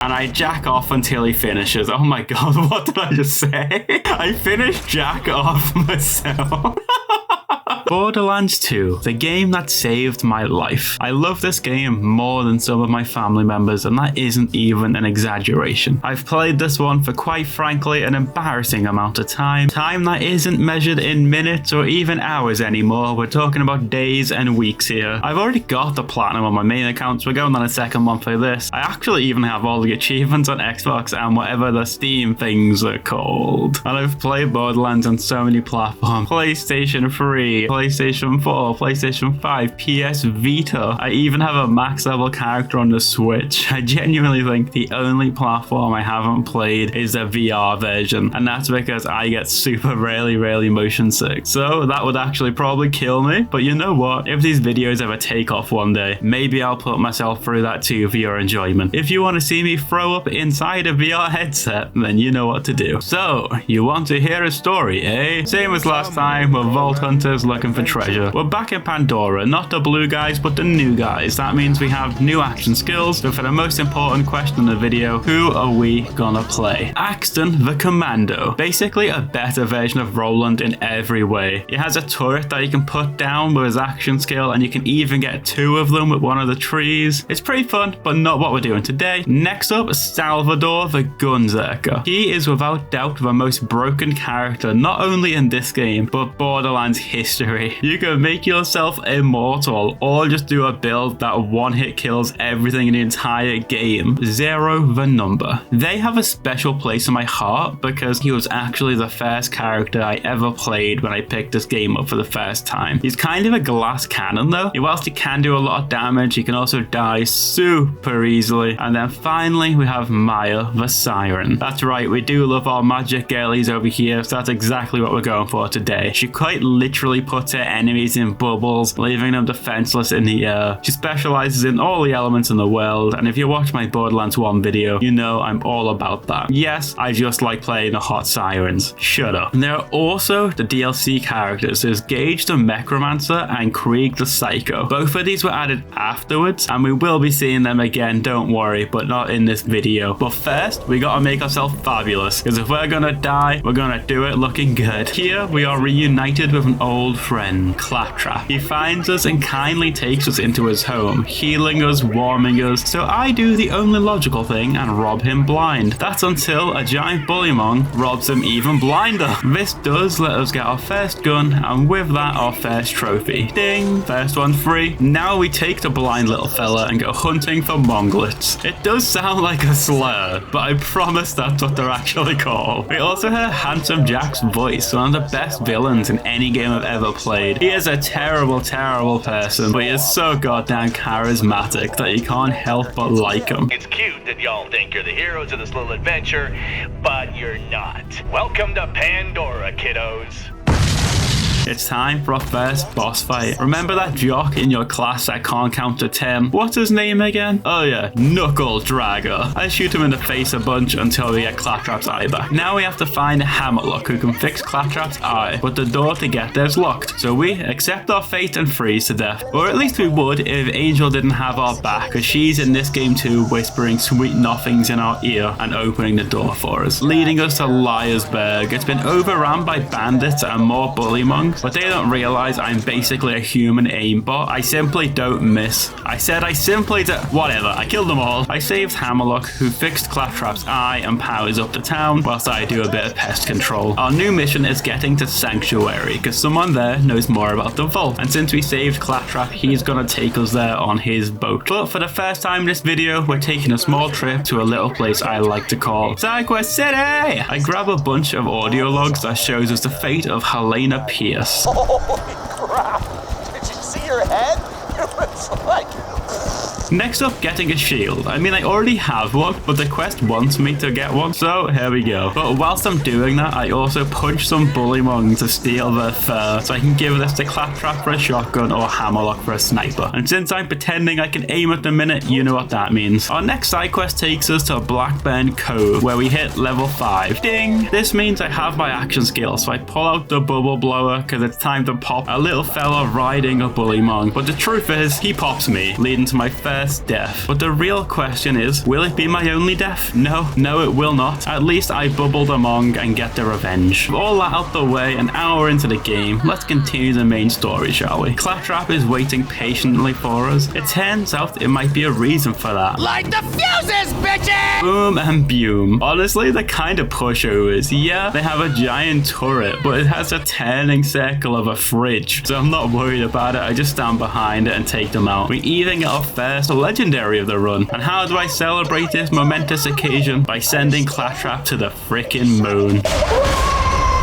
and I jack off until he finishes. Oh my god, what did I just say? I finished jack off myself. Borderlands 2, the game that saved my life. I love this game more than some of my family members, and that isn't even an exaggeration. I've played this one for quite frankly an embarrassing amount of time that isn't measured in minutes or even hours anymore. We're talking about days and weeks here. I've already got the platinum on my main account, so we're going on a second one for this. I actually even have all the achievements on Xbox and whatever the Steam things are called. And I've played Borderlands on so many platforms. PlayStation 3, PlayStation 4, PlayStation 5, PS Vita. I even have a max level character on the Switch. I genuinely think the only platform I haven't played is the VR version, and that's because I get super rarely motion sick. So that would actually probably kill me, but you know what? If these videos ever take off one day, maybe I'll put myself through that too for your enjoyment. If you want to see me throw up inside a VR headset, then you know what to do. So, you want to hear a story, eh? Same as last time, we're vault hunters looking for treasure. We're back in Pandora, not the blue guys, but the new guys. That means we have new action skills, so for the most important question in the video, who are we gonna play? Axton the Commando. Basically a better version of Roland in every way. He has a turret that he can put down with his action skill, and you can even get two of them with one of the trees. It's pretty fun, but not what we're doing today. Next up, Salvador the Gunzerker. He is without doubt the most broken character, not only in this game, but Borderlands history. You can make yourself immortal, or just do a build that one-hit kills everything in the entire game. Zero the Number. They have a special place in my heart because he was actually the first character I ever played when I picked this game up for the first time. He's kind of a glass cannon though. Whilst he can do a lot of damage, he can also die super easily. And then finally we have Maya the Siren. That's right, we do love our magic girlies over here, so that's exactly what we're going for today. She quite literally puts her enemies in bubbles, leaving them defenseless in the air. She specializes in all the elements in the world, and if you watch my Borderlands 1 video, you know I'm all about that. Yes, I just like playing the hot sirens. Shut up. And there are also the DLC characters. There's Gage the Necromancer and Krieg the Psycho. Both of these were added afterwards, and we will be seeing them again, don't worry, but not in this video. But first, we gotta make ourselves fabulous, because if we're gonna die, we're gonna do it looking good. Here, we are reunited with an old friend, Claptrap. He finds us and kindly takes us into his home, healing us, warming us, so I do the only logical thing and rob him blind. That's until a giant bullymong robs him even blinder. This does let us get our first gun, and with that, our first trophy. Ding! First one free. Now we take the blind little fella and go hunting for monglets. It does sound like a slur, but I promise that's what they're actually called. We also hear Handsome Jack's voice, one of the best villains in any game I've ever played. He is a terrible person, but he is so goddamn charismatic that you can't help but like him. It's cute that y'all think you're the heroes of this little adventure, but you're not. Welcome to Pandora, kiddos. It's time for our first boss fight. Remember that jock in your class that can't count to 10? What's his name again? Oh yeah, Knuckle Dragger. I shoot him in the face a bunch until we get Claptrap's eye back. Now we have to find Hammerlock who can fix Claptrap's eye, but the door to get there's locked. So we accept our fate and freeze to death. Or at least we would if Angel didn't have our back, because she's in this game too, whispering sweet nothings in our ear and opening the door for us, leading us to Liarsburg. It's been overrun by bandits and more bullymongs, but they don't realize I'm basically a human aimbot. I simply don't miss. I said I simply do. Whatever, I killed them all. I saved Hammerlock, who fixed Claptrap's eye and powers up the town, whilst I do a bit of pest control. Our new mission is getting to Sanctuary, because someone there knows more about the vault. And since we saved Claptrap, he's gonna take us there on his boat. But for the first time in this video, we're taking a small trip to a little place I like to call Psycho City. I grab a bunch of audio logs that shows us the fate of Helena Pierce. Holy crap! Did you see your head? It was like... Next up, getting a shield. I mean, I already have one, but the quest wants me to get one, so here we go. But whilst I'm doing that, I also punch some bullymong to steal their fur, so I can give this to Claptrap for a shotgun or Hammerlock for a sniper. And since I'm pretending I can aim at the minute, you know what that means. Our next side quest takes us to Blackburn Cove, where we hit level 5. Ding! This means I have my action skill, so I pull out the bubble blower, because it's time to pop a little fella riding a bullymong. But the truth is, he pops me, leading to my first first death. But the real question is, will it be my only death? No, it will not. At least I bubbled among and get the revenge. With all that out the way, an hour into the game, let's continue the main story, shall we? Claptrap is waiting patiently for us. It turns out it might be a reason for that. Light the fuses, bitches! Boom and boom. Honestly, they're kind of pushovers. Yeah, they have a giant turret, but it has a turning circle of a fridge, so I'm not worried about it. I just stand behind it and take them out. We even get our first legendary of the run. And how do I celebrate this momentous occasion? By sending Claptrap to the frickin' moon.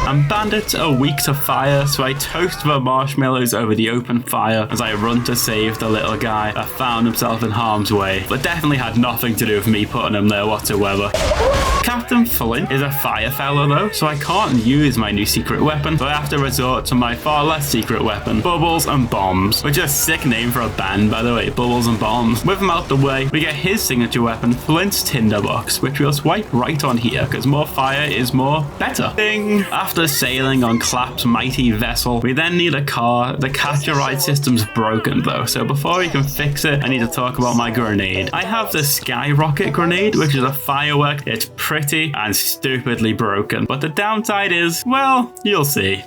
And bandits are weak to fire, so I toast the marshmallows over the open fire as I run to save the little guy that found himself in harm's way, but definitely had nothing to do with me putting him there whatsoever. Captain Flint is a fire fellow though, so I can't use my new secret weapon, so I have to resort to my far less secret weapon, Bubbles and Bombs, which is a sick name for a band, by the way, Bubbles and Bombs. With him out the way, we get his signature weapon, Flint's Tinderbox, which we'll swipe right on here, because more fire is more better. Ding! After sailing on Clap's mighty vessel, we then need a car. The catch a ride system's broken though, so before we can fix it, I need to talk about my grenade. I have the Skyrocket grenade, which is a firework. It's pretty and stupidly broken, but the downside is, well, you'll see.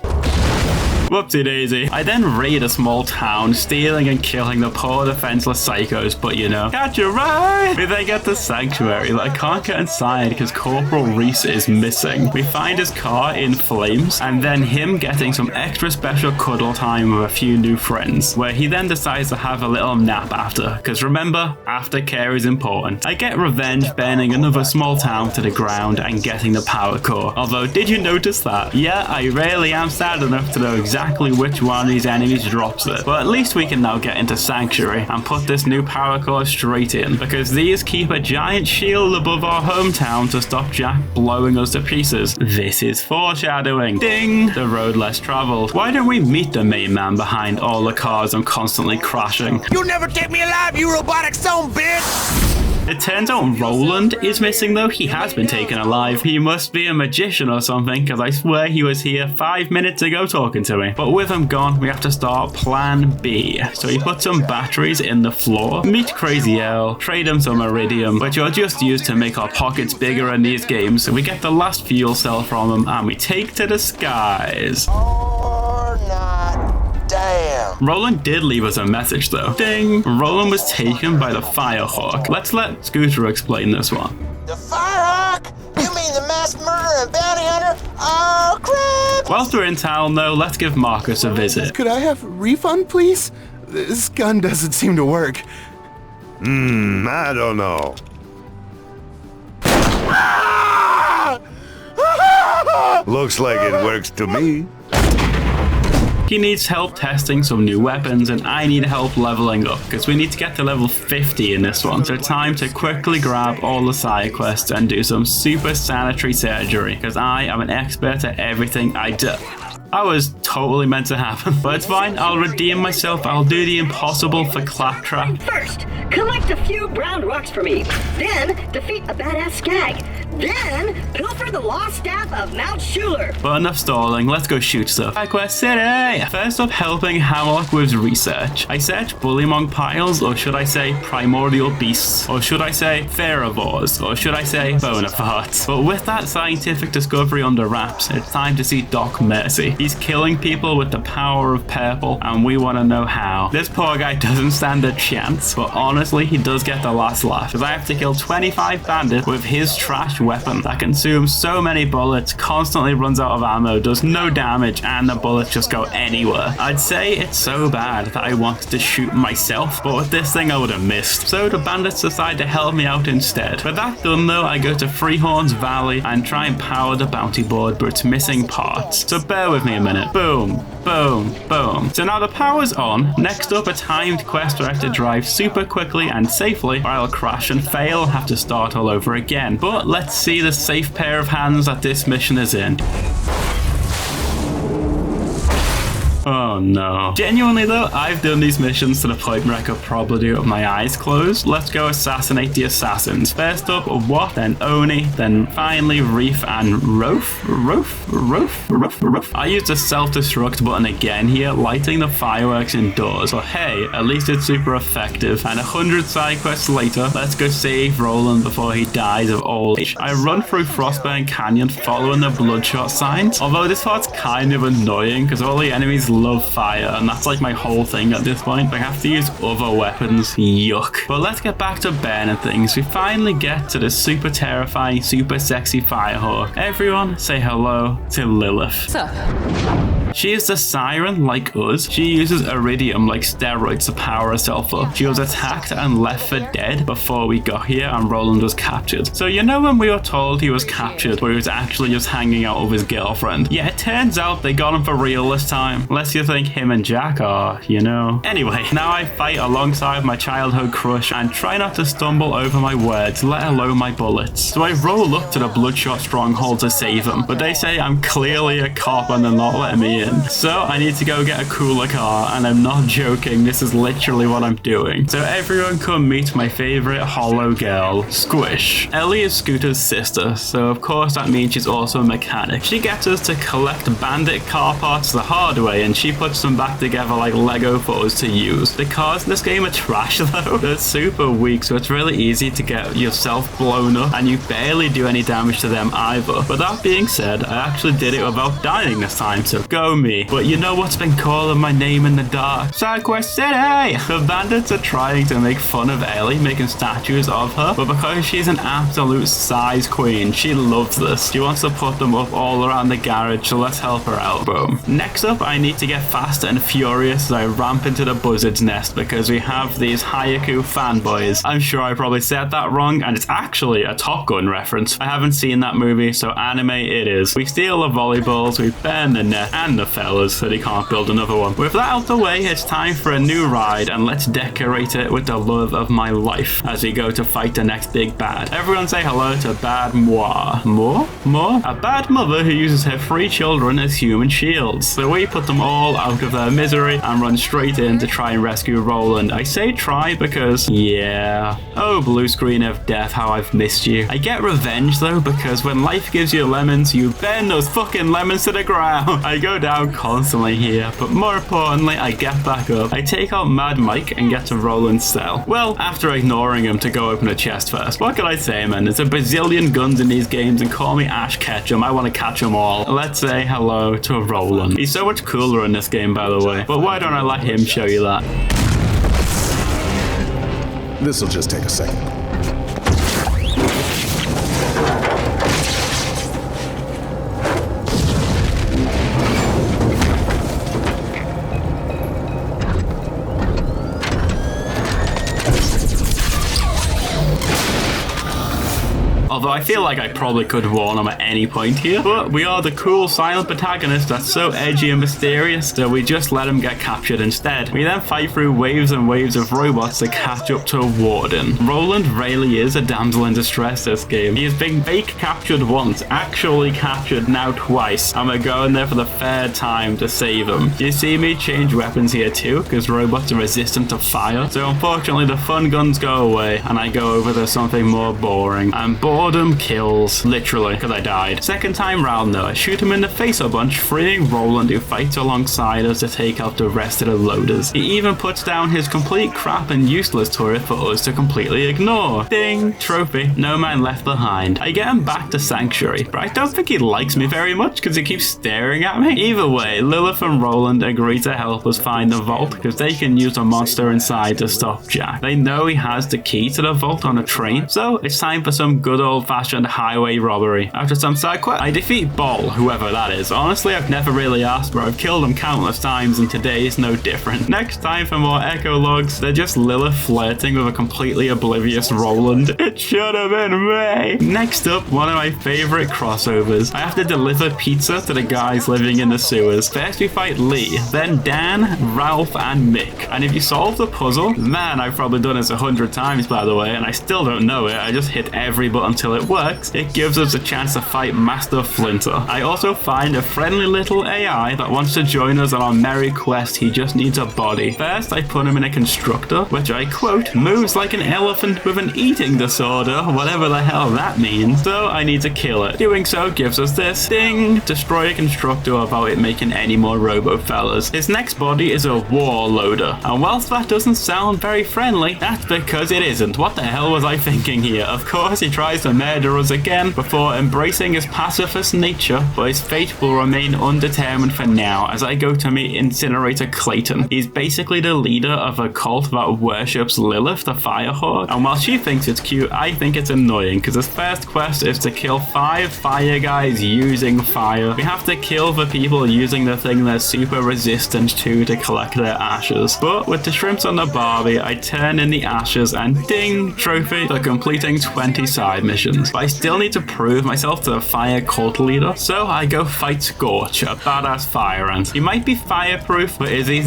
Whoopsie daisy. I then raid a small town, stealing and killing the poor defenseless psychos, but you know, catch a ride! We then get to Sanctuary that I can't get inside because Corporal Reese is missing. We find his car in flames, and then him getting some extra special cuddle time with a few new friends, where he then decides to have a little nap after, because remember, aftercare is important. I get revenge burning another small town to the ground and getting the power core. Although, did you notice that? Yeah, I really am sad enough to know exactly which one of these enemies drops it. But at least we can now get into Sanctuary and put this new power core straight in, because these keep a giant shield above our hometown to stop Jack blowing us to pieces. This is foreshadowing. Ding! The road less traveled. Why don't we meet the main man behind all the cars I'm constantly crashing? You'll never take me alive, you robotic son bitch! It turns out Roland is missing though. He has been taken alive. He must be a magician or something, because I swear he was here 5 minutes ago talking to me. But with him gone, we have to start plan B. So we put some batteries in the floor, meet Crazy Earl, trade him some iridium, which are just used to make our pockets bigger in these games. So we get the last fuel cell from him and we take to the skies. Or not. Damn. Roland did leave us a message though. Ding! Roland was taken by the Firehawk. Let's let Scooter explain this one. The Firehawk? You mean the mass murderer and bounty hunter? Oh, crap! Whilst we're in town though, let's give Marcus a visit. Could I have a refund, please? This gun doesn't seem to work. I don't know. Looks like it works to me. He needs help testing some new weapons, and I need help leveling up, because we need to get to level 50 in this one. So time to quickly grab all the side quests and do some super sanitary surgery, because I am an expert at everything I do. That was totally meant to happen, but it's fine. I'll redeem myself. I'll do the impossible for Claptrap. First, collect a few brown rocks for me. Then, defeat a badass skag. Then, pilfer the lost staff of Mount Schuler. But enough stalling, let's go shoot stuff. Quest City! First up, helping Hamlock with research. I search Bullymong piles, or should I say primordial beasts, or should I say Ferovores, or should I say Bonapartes. But with that scientific discovery under wraps, it's time to see Doc Mercy. He's killing people with the power of purple, and we want to know how. This poor guy doesn't stand a chance, but honestly, he does get the last laugh, because I have to kill 25 bandits with his trash weapon that consumes so many bullets, constantly runs out of ammo, does no damage, and the bullets just go anywhere. I'd say it's so bad that I wanted to shoot myself, but with this thing I would have missed. So the bandits decide to help me out instead. With that done though, I go to Freehorns Valley and try and power the bounty board, but it's missing parts. So bear with me a minute. Boom, boom, boom. So now the power's on. Next up, a timed quest where I have to drive super quickly and safely, or I'll crash and fail, have to start all over again. But let's see the safe pair of hands that this mission is in. Oh no. Genuinely though, I've done these missions to the point where I could probably do it with my eyes closed. Let's go assassinate the assassins. First up, Watt, then Oni, then finally Reef and Rof. I used the self-destruct button again here, lighting the fireworks indoors. But hey, at least it's super effective. And 100 side quests later, let's go save Roland before he dies of old age. I run through Frostburn Canyon following the bloodshot signs. Although this part's kind of annoying because all the enemies love fire, and that's like my whole thing at this point. I have to use other weapons. Yuck. But let's get back to Ben and things. We finally get to this super terrifying, super sexy firehawk. Everyone say hello to Lilith. What's up? She is the siren like us. She uses iridium like steroids to power herself up. She was attacked and left for dead before we got here and Roland was captured. So you know when we were told he was captured, but he was actually just hanging out with his girlfriend? Yeah, it turns out they got him for real this time. Unless you think him and Jack are, you know. Anyway, now I fight alongside my childhood crush and try not to stumble over my words, let alone my bullets. So I roll up to the bloodshot stronghold to save him, but they say I'm clearly a cop and they're not letting me in. So I need to go get a cooler car, and I'm not joking, this is literally what I'm doing. So everyone come meet my favorite hollow girl, Squish. Ellie is Scooter's sister, so of course that means she's also a mechanic. She gets us to collect bandit car parts the hard way, and she puts them back together like Lego for us to use. The cars in this game are trash though. They're super weak, so it's really easy to get yourself blown up, and you barely do any damage to them either. But that being said, I actually did it without dying this time, so go me. But you know what's been calling my name in the dark? Sidequest City! The bandits are trying to make fun of Ellie, making statues of her, but because she's an absolute size queen, she loves this. She wants to put them up all around the garage, so let's help her out. Boom. Next up, I need to get faster and furious as I ramp into the buzzard's nest because we have these Hayaku fanboys. I'm sure I probably said that wrong, and it's actually a Top Gun reference. I haven't seen that movie, so anime it is. We steal the volleyballs, we burn the net, and the fellas so they can't build another one. With that out the way, it's time for a new ride, and let's decorate it with the love of my life as we go to fight the next big bad. Everyone say hello to Bad Moi. More? A bad mother who uses her 3 children as human shields. So we put them all out of their misery and run straight in to try and rescue Roland. I say try because, yeah. Oh, blue screen of death, how I've missed you. I get revenge though, because when life gives you lemons, you bend those fucking lemons to the ground. I go down constantly here, but more importantly, I get back up. I take out Mad Mike and get to Roland's cell. Well, after ignoring him to go open a chest first. What can I say, man? There's a bazillion guns in these games, and call me Ash Ketchum. I want to catch them all. Let's say hello to Roland. He's so much cooler in this game, by the way. But why don't I let him show you that? This'll just take a second. Although I feel like I probably could warn him at any point here. But we are the cool silent protagonist that's so edgy and mysterious, so we just let him get captured instead. We then fight through waves and waves of robots to catch up to Warden. Roland really is a damsel in distress this game. He has been fake captured once, actually captured now twice, and we're going there for the 3rd time to save him. You see me change weapons here too, because robots are resistant to fire. So unfortunately the fun guns go away, and I go over to something more boring. And boredom kills, literally, because I died. Second time round though, I shoot him in the face a bunch, freeing Roland, who fights alongside us to take out the rest of the loaders. He even puts down his complete crap and useless turret for us to completely ignore. Ding! Trophy. No man left behind. I get him back to Sanctuary, but I don't think he likes me very much because he keeps staring at me. Either way, Lilith and Roland agree to help us find the vault because they can use the monster inside to stop Jack. They know he has the key to the vault on a train, so it's time for some good old-fashioned highway robbery. After some side quest, I defeat Bol, whoever that is. Honestly, I've never really asked, but I've killed him countless times, and today is no different. Next time for more echo logs, they're just Lilith flirting with a completely oblivious Roland. It should have been me. Next up, one of my favorite crossovers. I have to deliver pizza to the guys living in the sewers. First we fight Lee, then Dan, Ralph, and Mick. And if you solve the puzzle, man, I've probably done this 100 times by the way, and I still don't know it. I just hit every button until it it works, it gives us a chance to fight Master Flinter. I also find a friendly little AI that wants to join us on our merry quest. He just needs a body. First, I put him in a constructor, which I quote, moves like an elephant with an eating disorder, whatever the hell that means. So I need to kill it. Doing so gives us this. Ding! Destroy a constructor without it making any more robo-fellas. His next body is a war loader. And whilst that doesn't sound very friendly, that's because it isn't. What the hell was I thinking here? Of course, he tries to murder us again before embracing his pacifist nature, but his fate will remain undetermined for now as I go to meet Incinerator Clayton. He's basically the leader of a cult that worships Lilith, the fire horde, and while she thinks it's cute, I think it's annoying because his first quest is to kill 5 fire guys using fire. We have to kill the people using the thing they're super resistant to collect their ashes. But with the shrimps on the Barbie, I turn in the ashes and ding, trophy for completing 20 side missions. But I still need to prove myself to the fire cult leader, so I go fight Scorch, a badass fire ant. He might be fireproof, but is he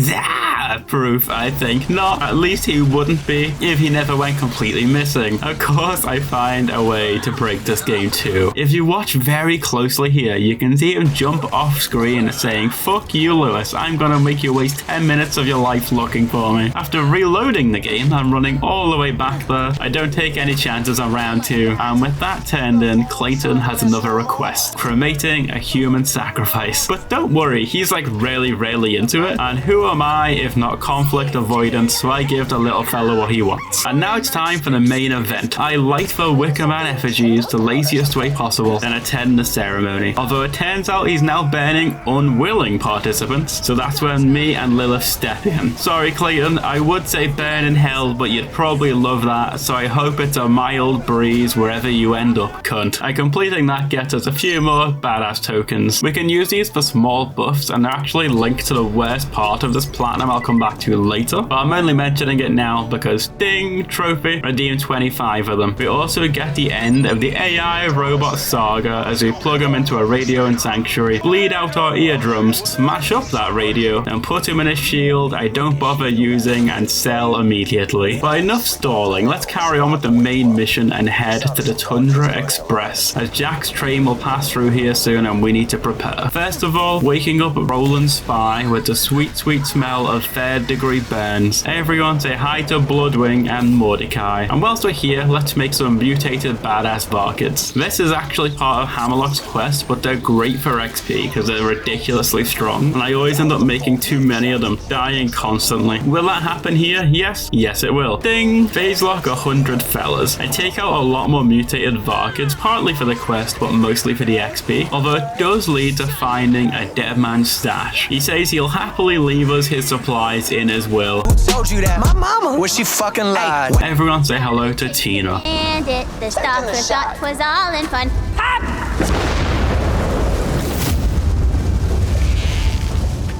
proof? I think not. At least he wouldn't be if he never went completely missing. Of course, I find a way to break this game too. If you watch very closely here, you can see him jump off screen saying, "Fuck you, Lewis, I'm gonna make you waste 10 minutes of your life looking for me." After reloading the game and running all the way back there, I don't take any chances on round 2, and with that turned in, Clayton has another request: cremating a human sacrifice. But don't worry, he's like really into it, and who am I if not conflict avoidance, so I give the little fella what he wants. And now it's time for the main event. I light the Wicker Man effigies the laziest way possible, then attend the ceremony. Although it turns out he's now burning unwilling participants, so that's when me and Lilith step in. Sorry Clayton, I would say burn in hell, but you'd probably love that, so I hope it's a mild breeze wherever you end up, cunt. Completing that gets us a few more badass tokens. We can use these for small buffs, and they're actually linked to the worst part of this platinum I'll come back to later, but I'm only mentioning it now because ding, trophy, redeem 25 of them. We also get the end of the AI robot saga as we plug him into a radio in Sanctuary, bleed out our eardrums, smash up that radio, then put him in a shield I don't bother using and sell immediately. But enough stalling, let's carry on with the main mission and head to the Tundra Express, as Jack's train will pass through here soon and we need to prepare. First of all, waking up Roland's spy with the sweet smell of 3rd degree burns. Everyone say hi to Bloodwing and Mordecai. And whilst we're here, let's make some mutated badass Varkids. This is actually part of Hammerlock's quest, but they're great for XP because they're ridiculously strong, and I always end up making too many of them, dying constantly. Will that happen here? Yes it will. Ding! Phase lock 100 fellas. I take out a lot more mutated Varkids, partly for the quest, but mostly for the XP, although it does lead to finding a dead man's stash. He says he'll happily leave us his supplies in his will. Who told you that? My mama. Well, she fucking lied. Everyone say hello to Tina. And the stalker thought was all in fun.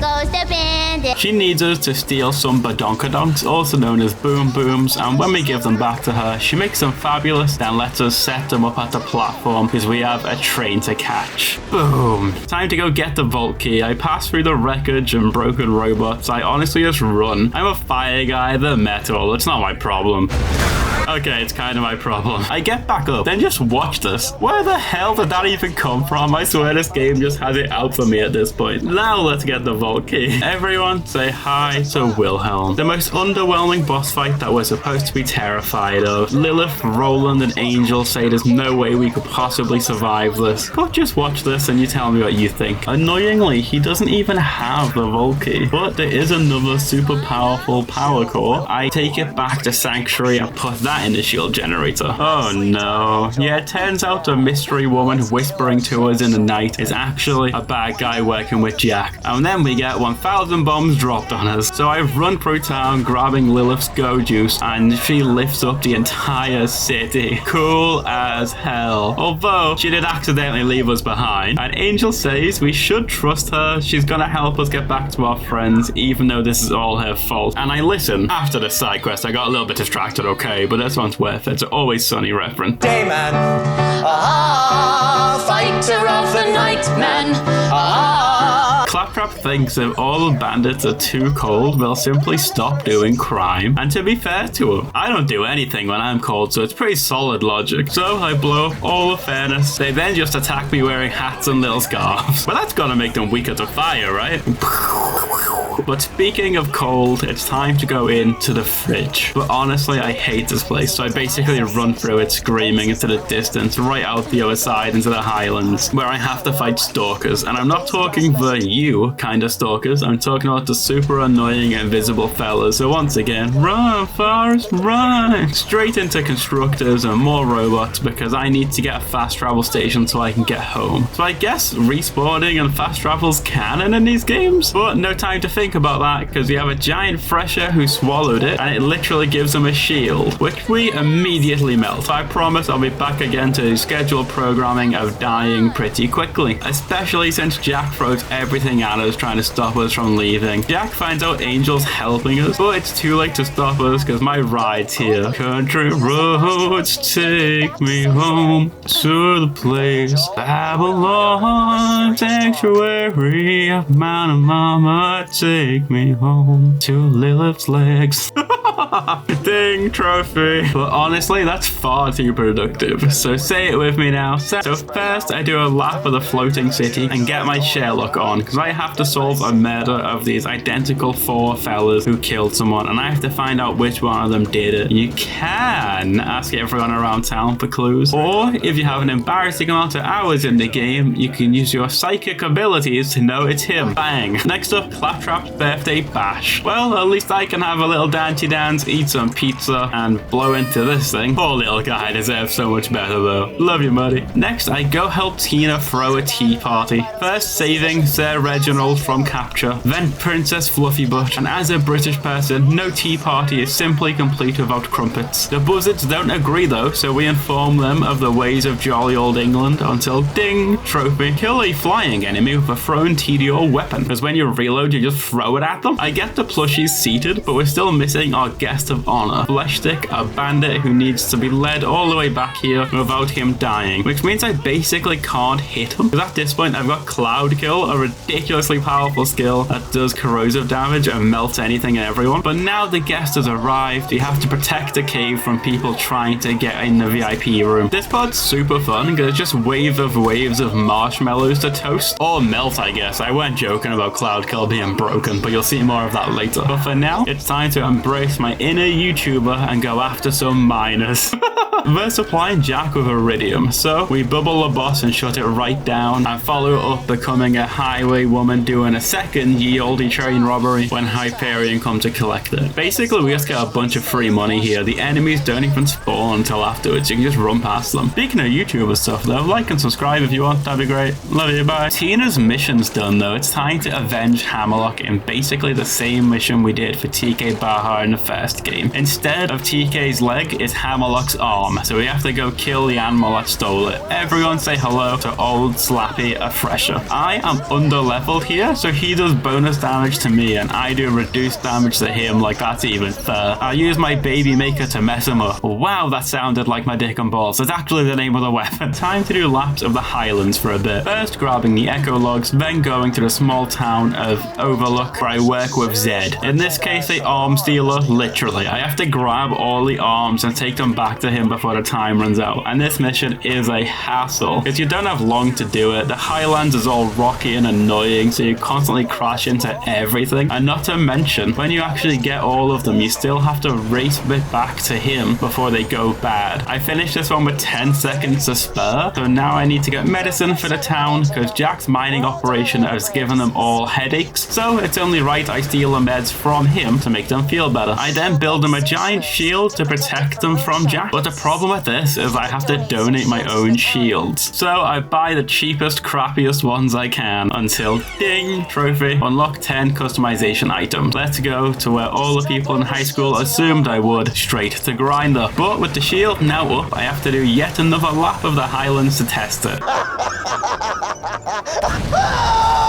Goes the bandit. She needs us to steal some badonkadonks, also known as boom booms, and when we give them back to her, she makes them fabulous, then lets us set them up at the platform because we have a train to catch. Boom. Time to go get the vault key. I pass through the wreckage and broken robots. I honestly just run. I'm a fire guy, they're metal. It's not my problem. Okay, it's kind of my problem. I get back up, then just watch this. Where the hell did that even come from? I swear this game just has it out for me at this point. Now let's get the vault key. Everyone say hi to Wilhelm. The most underwhelming boss fight that we're supposed to be terrified of. Lilith, Roland, and Angel say there's no way we could possibly survive this. But just watch this and you tell me what you think. Annoyingly, he doesn't even have the vault key. But there is another super powerful power core. I take it back to Sanctuary and put that in the shield generator. Oh no. Yeah, it turns out the mystery woman whispering to us in the night is actually a bad guy working with Jack. And then we get 1,000 bombs dropped on us. So I run through town grabbing Lilith's go juice and she lifts up the entire city. Cool as hell. Although she did accidentally leave us behind. And Angel says we should trust her. She's gonna help us get back to our friends even though this is all her fault. And I listen. After the side quest I got a little bit distracted, okay, but this one's worth it. It's Always Sunny reference. Day man. Fighter of the night man. Claptrap thinks if all the bandits are too cold, they'll simply stop doing crime. And to be fair to him, I don't do anything when I'm cold, so it's pretty solid logic. So I blow up all the fairness. They then just attack me wearing hats and little scarves. Well, that's gonna make them weaker to fire, right? But speaking of cold, it's time to go into the fridge. But honestly, I hate this place, so I basically run through it screaming into the distance, right out the other side into the highlands, where I have to fight stalkers. And I'm not talking the you kind of stalkers, I'm talking about the super annoying invisible fellas. So once again, run, Forrest, run! Straight into constructors and more robots, because I need to get a fast travel station so I can get home. So I guess respawning and fast travel's canon in these games? But no time to think about that, because we have a giant fresher who swallowed it, and it literally gives him a shield, which we immediately melt. I promise I'll be back again to scheduled programming of dying pretty quickly, especially since Jack throws everything at us trying to stop us from leaving. Jack finds out Angel's helping us, but it's too late to stop us because my ride's here. Country roads take me home to the place Babylon, sanctuary of Mount Mama, take me home to Lilith's legs. Ding, trophy. But honestly, that's far too productive. So say it with me now. So first, I do a lap of the floating city and get my Sherlock on, because I have to solve a murder of these identical 4 fellas who killed someone, and I have to find out which one of them did it. You can ask everyone around town for clues, or if you have an embarrassing amount of hours in the game, you can use your psychic abilities to know it's him. Bang. Next up, Claptrap's birthday bash. Well, at least I can have a little dancey dance, eat some pizza, and blow into this thing. Poor little guy deserves so much better though. Love you, buddy. Next, I go help Tina throw a tea party. First saving Sir Reginald from capture, then Princess Fluffybutt. And as a British person, no tea party is simply complete without crumpets. The buzzards don't agree though, so we inform them of the ways of jolly old England until ding, trophy. Kill a flying enemy with a thrown TDO weapon, because when you reload, you just throw it at them. I get the plushies seated, but we're still missing our guest of honor, Fleshstick, a bandit who needs to be led all the way back here without him dying, which means I basically can't hit him, because at this point I've got Cloud Kill, a ridiculously powerful skill that does corrosive damage and melts anything and everyone. But now the guest has arrived, we have to protect the cave from people trying to get in the VIP room. This part's super fun, because it's just waves of marshmallows to toast, or melt I guess. I weren't joking about Cloud Kill being broken, but you'll see more of that later. But for now, it's time to embrace my inner YouTuber and go after some miners. We're supplying Jack with iridium, so we bubble the boss and shut it right down, and follow up becoming a highway woman doing a second ye olde train robbery when Hyperion come to collect it. Basically, we just get a bunch of free money here. The enemies don't even spawn until afterwards, you can just run past them. Speaking of YouTuber stuff though, like and subscribe if you want, that'd be great. Love you, bye. Tina's mission's done though, it's time to avenge Hammerlock in basically the same mission we did for TK Baja in the first game. Instead of TK's leg, it's Hammerlock's arm, so we have to go kill the animal that stole it. Everyone say hello to old Slappy, a fresher. I am under leveled here, so he does bonus damage to me and I do reduced damage to him, like that's even fair. I use my baby maker to mess him up. Wow, that sounded like my dick and balls. That's actually the name of the weapon. Time to do laps of the highlands for a bit. First grabbing the echo logs, then going to the small town of Overlook where I work with Zed. In this case, a arms dealer, literally. I have to grab all the arms and take them back to him before the time runs out. And this mission is a hassle, because you don't have long to do it. The highlands is all rocky and annoying, so you constantly crash into everything. And not to mention, when you actually get all of them, you still have to race a bit back to him before they go bad. I finished this one with 10 seconds to spare, so now I need to get medicine for the town, because Jack's mining operation has given them all headaches, so it's only right I steal the meds from him to make them feel better. I then build them a giant shield to protect them from Jack, but the problem with this is I have to donate my own shields. So I buy the cheapest, crappiest ones I can until ding, trophy, unlock 10 customization items. Let's go to where all the people in high school assumed I would, straight to Grinder. But with the shield now up, I have to do yet another lap of the highlands to test it.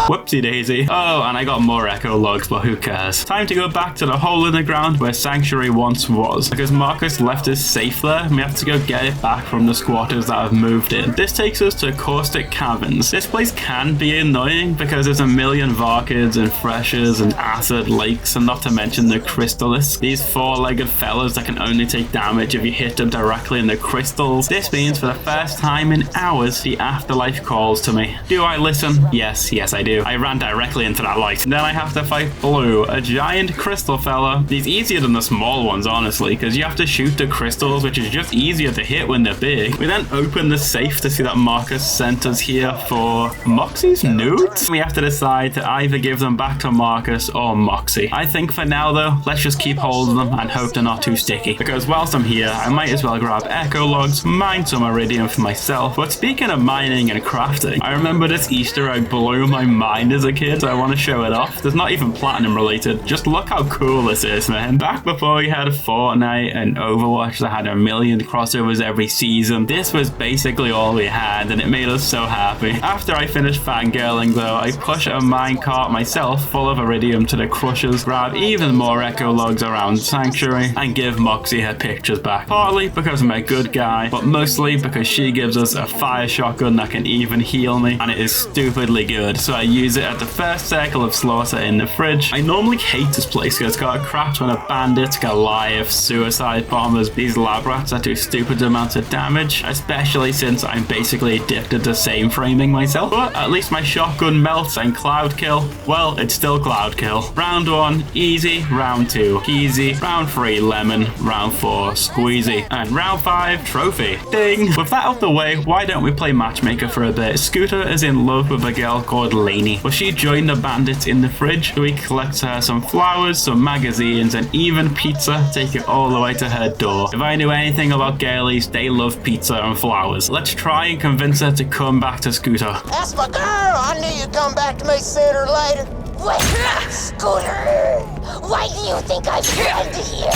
Whoopsie daisy. Oh, and I got more echo logs, but who cares? Time to go back to the hole in the ground where sanctuary once was, because Marcus left his safe there and we have to go get it back from the squatters that have moved in. This takes us to Caustic Caverns. This place can be annoying because there's a million Varkids and Freshers and Acid Lakes, and not to mention the Crystalists, these four-legged fellas that can only take damage if you hit them directly in the crystals. This means for the first time in hours, the afterlife calls to me. Do I listen? Yes, I do. I ran directly into that light. Then I have to fight Blue, a giant crystal fella. He's easier than the small ones, honestly, because you have to shoot the crystals, which is just easier to hit when they're big. We then open the safe to see that Marcus sent us here for Moxie's nudes. We have to decide to either give them back to Marcus or Moxie. I think for now though, let's just keep hold of them and hope they're not too sticky, because whilst I'm here, I might as well grab echo logs, mine some iridium for myself. But speaking of mining and crafting, I remember this Easter egg blew my mind as a kid, so I want to show it off. There's not even platinum related, just look how cool this is, man. Back before we had Fortnite and Overwatch that had a million crossovers every season, this was basically all we had, and it made us so happy. After I finished fangirling though, I push a minecart myself full of iridium to the crushers, grab even more echo logs around Sanctuary, and give Moxie her pictures back. Partly because I'm a good guy, but mostly because she gives us a fire shotgun that can even heal me, and it is stupidly good, so I use it at the first circle of slaughter in the fridge. I normally hate this place because it's got a crap ton of bandits, Goliaths, suicide bombers, these lab rats that do stupid amounts of damage, especially since I'm basically addicted to same framing myself. But at least my shotgun melts and cloud kill, well, it's still cloud kill. Round 1, easy. Round 2, easy. Round 3, lemon. Round 4, squeezy. And round 5, trophy. Ding! With that out the way, why don't we play matchmaker for a bit? Scooter is in love with a girl called Lainey. Well, she joined the bandits in the fridge, so we collect her some flowers, some magazines, and even pizza, take it all the way to her door. If I knew anything about girlies, they love pizza and flowers. Let's try and convince her to come back to Scooter. That's my girl. I knew you'd come back to me sooner or later. Wait, Scooter! Why do you think I fled here?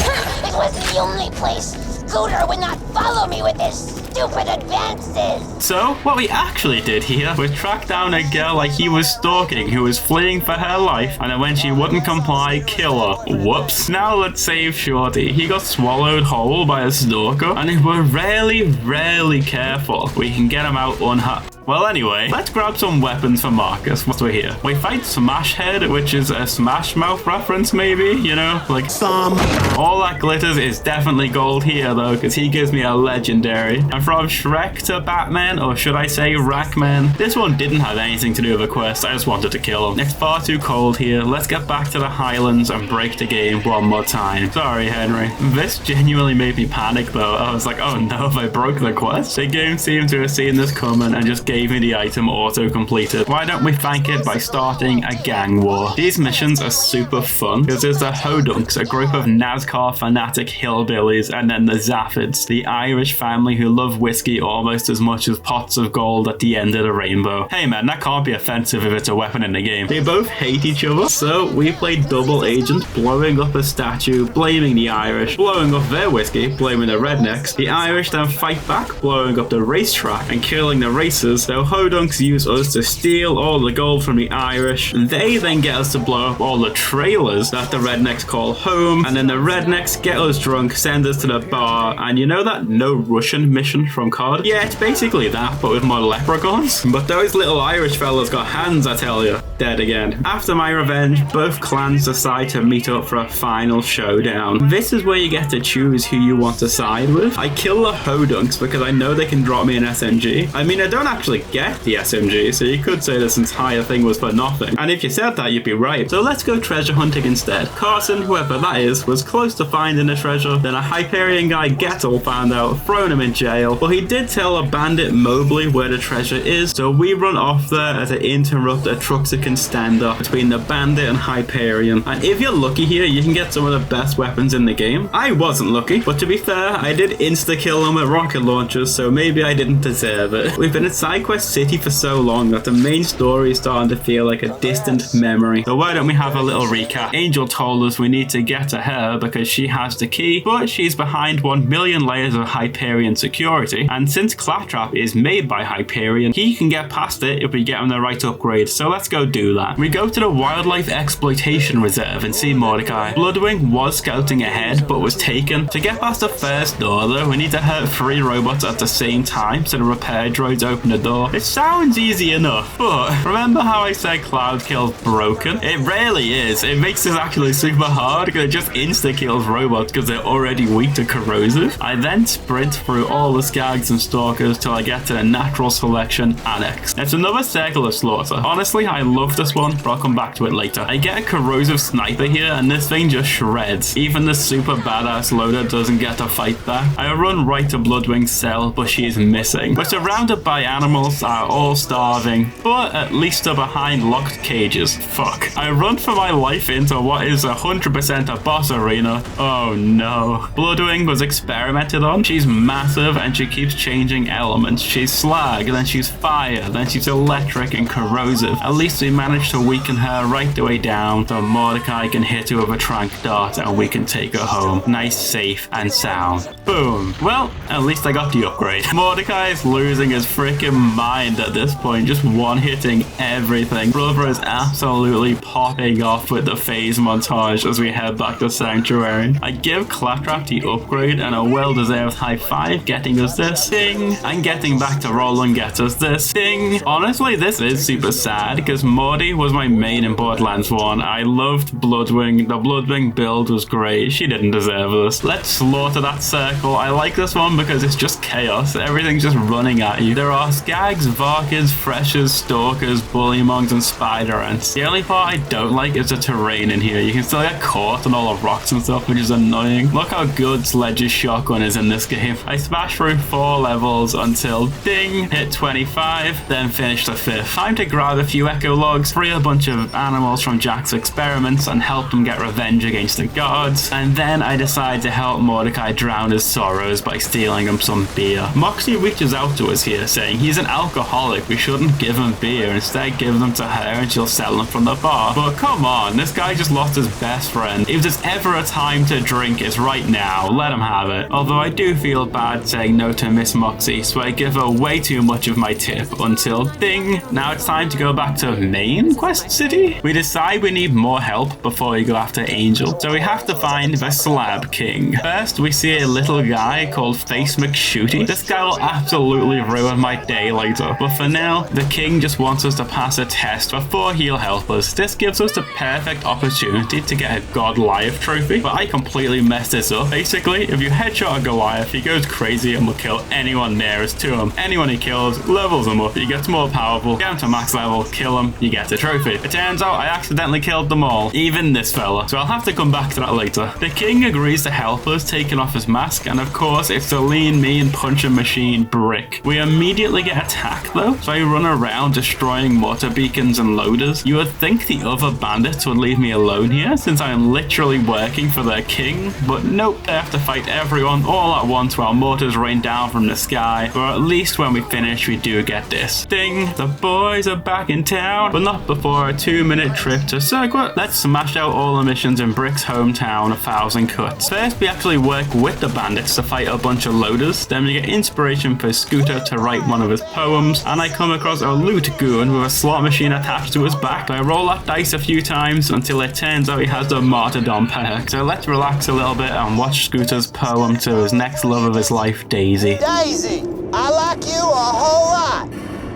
It was the only place Scooter would not follow me with his stupid advances. So, what we actually did here was track down a girl like he was stalking who was fleeing for her life, and then when she wouldn't comply, kill her. Whoops. Now let's save Shorty. He got swallowed whole by a stalker, and if we're really careful, we can get him out unhurt. Well, anyway, let's grab some weapons for Marcus once we're here. We fight Smash Head, which is a Smash Mouth reference, maybe, you know, like some. All that glitters is definitely gold here, though, because he gives me a legendary. And from Shrek to Batman, or should I say Rackman, this one didn't have anything to do with a quest. I just wanted to kill him. It's far too cold here. Let's get back to the Highlands and break the game one more time. Sorry, Henry. This genuinely made me panic, though. I was like, oh no, if I broke the quest? The game seemed to have seen this coming and just gave me the item auto-completed. Why don't we thank it by starting a gang war? These missions are super fun because there's the Hodunks, a group of NASCAR fanatic hillbillies, and then the Zaffids, the Irish family who love whiskey almost as much as pots of gold at the end of the rainbow. Hey man, that can't be offensive if it's a weapon in the game. They both hate each other, so we play double agent, blowing up a statue, blaming the Irish, blowing up their whiskey, blaming the rednecks. The Irish then fight back, blowing up the racetrack and killing the racers. So Hodunks use us to steal all the gold from the Irish. They then get us to blow up all the trailers that the rednecks call home, and then the rednecks get us drunk, send us to the bar, and you know that No Russian mission from COD? Yeah, it's basically that, but with more leprechauns. But those little Irish fellas got hands, I tell you. Dead again. After my revenge, both clans decide to meet up for a final showdown. This is where you get to choose who you want to side with. I kill the Hodunks because I know they can drop me an SMG. I mean, I don't actually get the SMG, so you could say this entire thing was for nothing. And if you said that, you'd be right. So let's go treasure hunting instead. Carson, whoever that is, was close to finding a treasure. Then a Hyperion guy, Gettle, found out, thrown him in jail. But he did tell a bandit Mobley where the treasure is, so we run off there to interrupt a Truxican standoff between the bandit and Hyperion. And if you're lucky here, you can get some of the best weapons in the game. I wasn't lucky, but to be fair, I did insta-kill them with rocket launchers, so maybe I didn't deserve it. We've been inside side quest city for so long that the main story is starting to feel like a distant memory. So why don't we have a little recap? Angel told us we need to get to her because she has the key, but she's behind 1 million layers of Hyperion security, and since Claptrap is made by Hyperion, he can get past it if we get him the right upgrade, so let's go do that. We go to the Wildlife Exploitation Reserve and see Mordecai. Bloodwing was scouting ahead, but was taken. To get past the first door though, we need to hurt 3 robots at the same time so the repair droids open the door. It sounds easy enough, but remember how I said Cloud Kill's broken? It rarely is. It makes this actually super hard because it just insta-kills robots because they're already weak to corrosive. I then sprint through all the Skags and Stalkers till I get to the Natural Selection Annex. It's another circle of slaughter. Honestly, I love this one, but I'll come back to it later. I get a corrosive sniper here and this thing just shreds. Even the super badass loader doesn't get to fight back. I run right to Bloodwing's cell, but she is missing. We're surrounded by animals that are all starving, but at least they're behind locked cages. Fuck. I run for my life into what is 100% a boss arena. Oh no. Bloodwing was experimented on. She's massive and she keeps changing elements. She's slag, then she's fire, then she's electric and corrosive. At least we managed to weaken her right the way down so Mordecai can hit her with a tranq dart and we can take her home. Nice, safe, and sound. Boom. Well, at least I got the upgrade. Mordecai is losing his freaking mind at this point, just one-hitting everything. Brother is absolutely popping off with the phase montage as we head back to Sanctuary. I give Claptrap the upgrade and a well-deserved high five, getting us this ding, and getting back to Roland gets us this ding. Honestly, this is super sad because Morty was my main in Borderlands 1. I loved Bloodwing. The Bloodwing build was great. She didn't deserve this. Let's slaughter that circle. I like this one because it's just chaos. Everything's just running at you. There are Skags, Varkids, Freshers, Stalkers, Bullymongs, and Spider Ants. The only part I don't like is the terrain in here. You can still get caught on all the rocks and stuff, which is annoying. Look how good Sledge's shotgun is in this game. I smash through 4 levels until ding, hit 25, then finish the 5th. Time to grab a few echo logs, free a bunch of animals from Jack's experiments, and help them get revenge against the guards. And then I decide to help Mordecai drown his sorrows by stealing him some beer. Moxie reaches out to us here, saying he's an alcoholic. We shouldn't give him beer. Instead, give them to her and she'll sell them from the bar. But come on, this guy just lost his best friend. If there's ever a time to drink, it's right now. Let him have it. Although I do feel bad saying no to Miss Moxie, so I give her way too much of my tip until ding. Now it's time to go back to main quest city. We decide we need more help before we go after Angel, so we have to find the Slab King. First, we see a little guy called Face McShooty. This guy will absolutely ruin my day later, but for now, the king just wants us to pass a test before he'll help us. This gives us the perfect opportunity to get a Goliath trophy, but I completely messed this up. Basically, if you headshot a Goliath, he goes crazy and will kill anyone nearest to him. Anyone he kills levels him up. He gets more powerful, down to max level, kill him, you get a trophy. It turns out I accidentally killed them all, even this fella, so I'll have to come back to that later. The king agrees to help us, taking off his mask, and of course it's the lean, mean puncher machine Brick. We immediately get attacked though, so I run around destroying mortar beacons and loaders. You would think the other bandits would leave me alone here since I'm literally working for their king, but nope, they have to fight everyone all at once while mortars rain down from the sky. But at least when we finish, we do get this ding. The boys are back in town, but not before a 2-minute trip to Circuit. Let's smash out all the missions in Brick's hometown, 1,000 cuts. First, we actually work with the bandits to fight a bunch of loaders. Then we get inspiration for Scooter to write one of his poems, and I come across a loot goon with a slot machine attached to his back. So I roll that dice a few times until it turns out he has the martyrdom perk. So let's relax a little bit and watch Scooter's poem to his next love of his life, Daisy. Daisy, I like you a whole lot.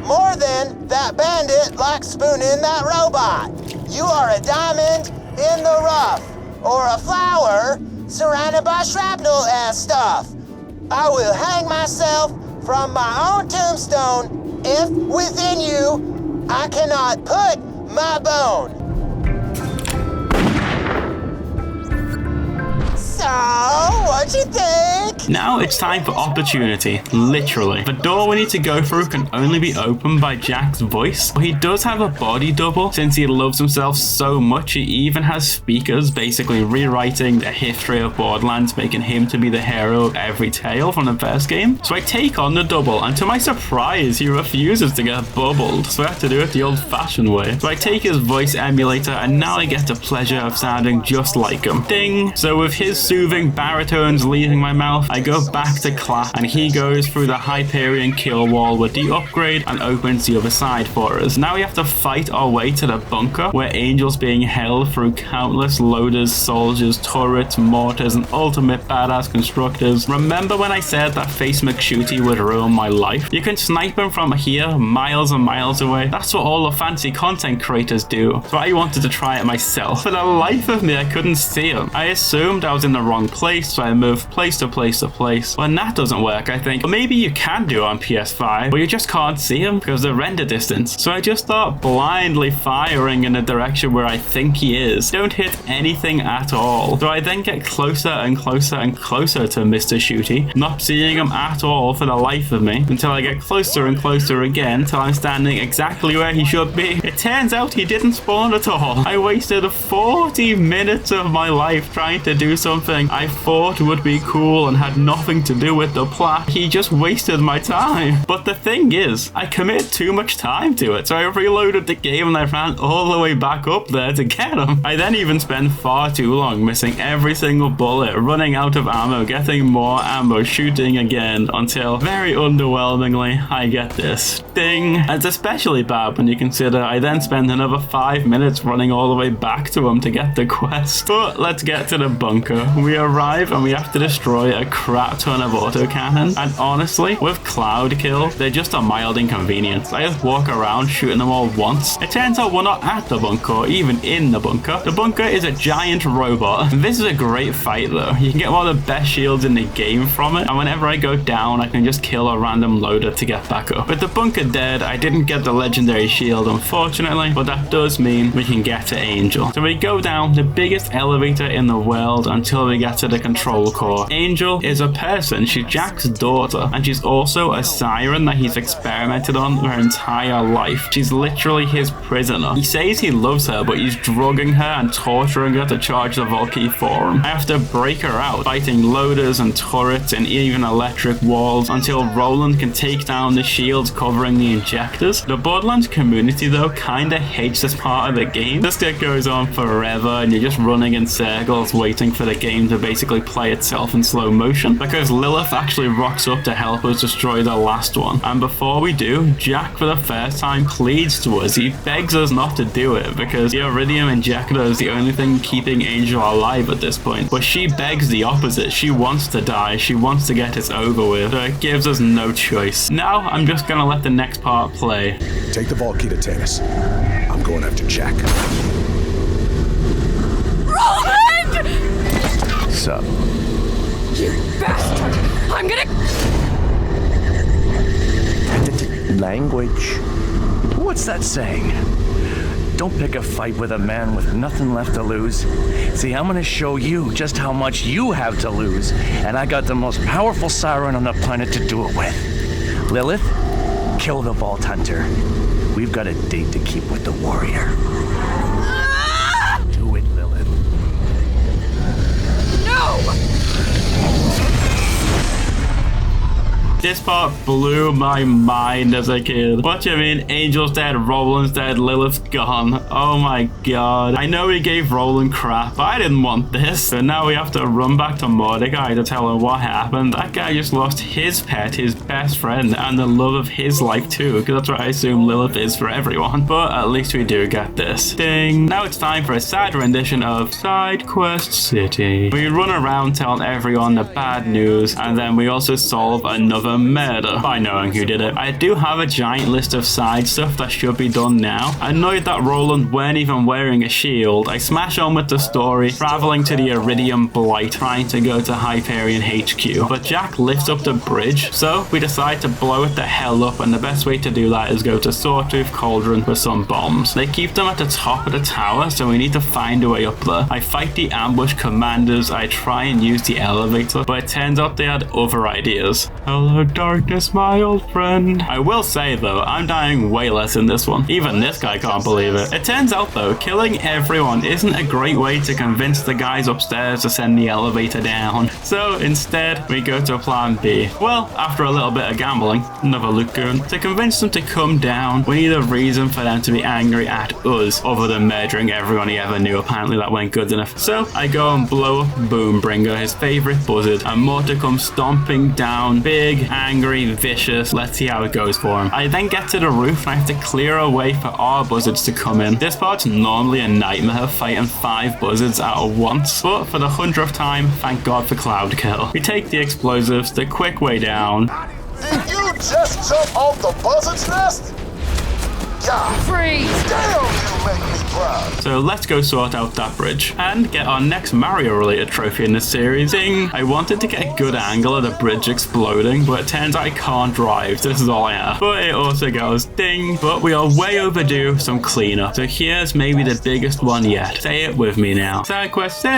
More than that bandit likes spooning that robot. You are a diamond in the rough, or a flower surrounded by shrapnel and stuff. I will hang myself from my own tombstone if within you I cannot put my bone. So Oh, what'd you think? Now it's time for opportunity, literally. The door we need to go through can only be opened by Jack's voice. But he does have a body double since he loves himself so much he even has speakers basically rewriting the history of Borderlands, making him to be the hero of every tale from the first game. So I take on the double, and to my surprise he refuses to get bubbled, so I have to do it the old-fashioned way. So I take his voice emulator and now I get the pleasure of sounding just like him. Ding! So with his soothing baritones leaving my mouth, I go back to Clap and he goes through the Hyperion kill wall with the upgrade and opens the other side for us. Now we have to fight our way to the bunker where Angel's being held through countless loaders, soldiers, turrets, mortars, and ultimate badass constructors. Remember when I said that Face McShooty would ruin my life? You can snipe him from here, miles and miles away. That's what all the fancy content creators do. So I wanted to try it myself. For the life of me, I couldn't see him. I assumed I was in the wrong place, so I moved place to place to place. When that doesn't work, I think, well, maybe you can do on PS5, but you just can't see him because of the render distance. So I just start blindly firing in the direction where I think he is. Don't hit anything at all. So I then get closer and closer and closer to Mr. Shooty, not seeing him at all for the life of me, until I get closer and closer again till I'm standing exactly where he should be. It turns out he didn't spawn at all. I wasted 40 minutes of my life trying to do something I thought would be cool and had nothing to do with the plot. He just wasted my time. But the thing is, I committed too much time to it, so I reloaded the game and I ran all the way back up there to get him. I then even spent far too long missing every single bullet, running out of ammo, getting more ammo, shooting again, until very underwhelmingly I get this. Ding! And it's especially bad when you consider I then spent another 5 minutes running all the way back to him to get the quest. But let's get to the bunker. We arrive and we have to destroy a crap ton of autocannons, and honestly, with Cloud Kill, they're just a mild inconvenience. I just walk around shooting them all once. It turns out we're not at the bunker or even in the bunker. The bunker is a giant robot. This is a great fight though. You can get one of the best shields in the game from it, and whenever I go down I can just kill a random loader to get back up. With the bunker dead, I didn't get the legendary shield unfortunately, but that does mean we can get to Angel. So we go down the biggest elevator in the world until we get to the control core. Angel is a person. She's Jack's daughter, and she's also a siren that he's experimented on her entire life. She's literally his prisoner. He says he loves her, but he's drugging her and torturing her to charge the vault key for him. I have to break her out, fighting loaders and turrets and even electric walls until Roland can take down the shields covering the injectors. The Borderlands community though kinda hates this part of the game. This bit goes on forever and you're just running in circles waiting for the game to basically play itself in slow motion, because Lilith actually rocks up to help us destroy the last one. And before we do, Jack for the first time pleads to us. He begs us not to do it because the iridium injector is the only thing keeping Angel alive at this point. But she begs the opposite. She wants to die. She wants to get this over with. So it gives us no choice. Now I'm just gonna let the next part play. Take the vault key to Tanis. I'm going after Jack. Roland! Sup? You bastard! I'm gonna... Language. What's that saying? Don't pick a fight with a man with nothing left to lose. See, I'm gonna show you just how much you have to lose, and I got the most powerful siren on the planet to do it with. Lilith, kill the Vault Hunter. We've got a date to keep with the warrior. Do it, Lilith. No! This part blew my mind as a kid. What do you mean? Angel's dead, Roland's dead, Lilith's gone. Oh my god. I know he gave Roland crap, but I didn't want this. So now we have to run back to Mordecai to tell him what happened. That guy just lost his pet, his best friend, and the love of his life too, because that's what I assume Lilith is for everyone. But at least we do get this. Ding. Now it's time for a sad rendition of Side Quest City. We run around telling everyone the bad news, and then we also solve another a murder by knowing who did it. I do have a giant list of side stuff that should be done now. Annoyed that Roland weren't even wearing a shield, I smash on with the story, traveling to the Iridium Blight, trying to go to Hyperion HQ. But Jack lifts up the bridge, so we decide to blow it the hell up, and the best way to do that is go to Sawtooth Cauldron with some bombs. They keep them at the top of the tower, so we need to find a way up there. I fight the ambush commanders, I try and use the elevator, but it turns out they had other ideas. Hello darkness, my old friend. I will say though, I'm dying way less in this one. Even this guy can't believe it. It turns out though, killing everyone isn't a great way to convince the guys upstairs to send the elevator down. So instead, we go to plan B. Well, after a little bit of gambling, another Luke goon, to convince them to come down, we need a reason for them to be angry at us, other than murdering everyone he ever knew. Apparently that went good enough. So I go and blow up Boombringer, his favorite buzzard, and Mortar comes stomping down, big, angry, vicious. Let's see how it goes for him. I then get to the roof and I have to clear a way for our buzzards to come in. This part's normally a nightmare, fighting 5 buzzards at once, but for the 100th time, thank God for Cloud Kill. We take the explosives the quick way down. Did you just jump off the buzzard's nest? God, Freeze! damn, you make me proud. So let's go sort out that bridge and get our next Mario related trophy in this series. Ding! I wanted to get a good angle of the bridge exploding, but it turns out I can't drive, so this is all I have. But it also goes ding, but we are way overdue some cleanup. So here's maybe the biggest one yet. Say it with me now. Side quest, say!